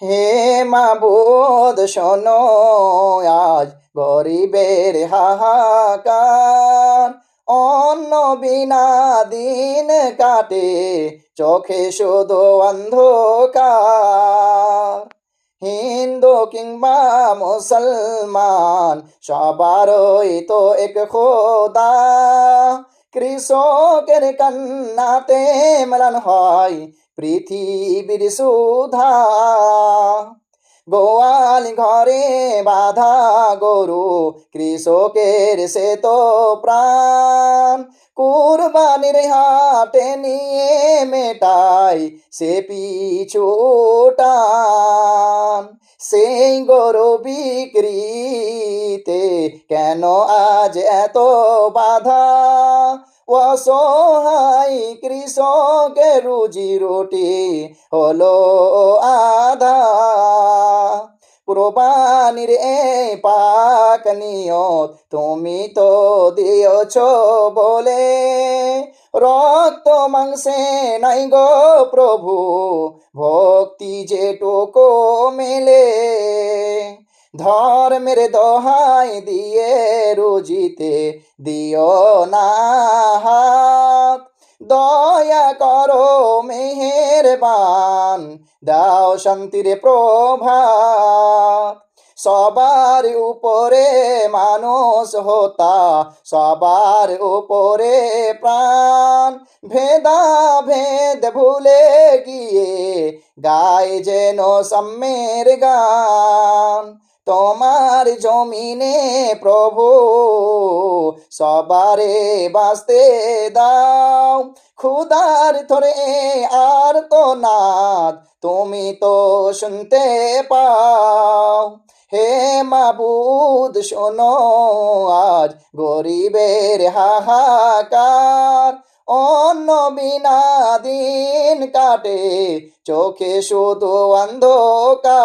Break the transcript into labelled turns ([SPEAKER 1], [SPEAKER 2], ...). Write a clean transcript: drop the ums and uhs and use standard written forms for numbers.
[SPEAKER 1] হে মাবুদ শোনো আজ গরিবের হাহাকার, অন্ন বিনা দিন কাটে চোখে শুধু অন্ধকার। হিন্দু কিংবা মুসলমান সবারই তো এক খোদা, কৃষকের কান্নাতে ম্লান হয় পৃথিবীর সুধা। গোয়াল ঘরে বাঁধা গরু কৃষকের সে তো প্রাণ, কুরবানির হাটে নিয়ে মেটাই সে পিছু টান। সেই গরু বিক্রিতে কেন আজ এত বাধা, অসহায় কৃষকের রুজি রুটি হলো আধা। কুরবানির এই পাক নিয়ত তুমি তো দিয়েছ বলে, রক্ত মাংসে নাই গো প্রভু ভক্তি যেটুকু মেলে। ধর্মের দোহাই দিয়ে রুজিতে দিও না হাত, দয়া করো মেহেরবান দাও শান্তির প্রভাত। সবার উপরে মানুষ হোতা, সবার উপরে প্রাণ, ভেদা ভেদ ভুলে গিয়ে গায় যেন সাম্যের গান। তোমার জমিনে প্রভু সবারে বাঁচতে দাও, ক্ষুধার ধরে আর তো নাদ তুমি তো শুনতে পাও। হে মাবুদ শোনো আজ গরিবের হাহাকার, অন্ন বিনা দিন কাটে চোখে শুধু অন্ধকার।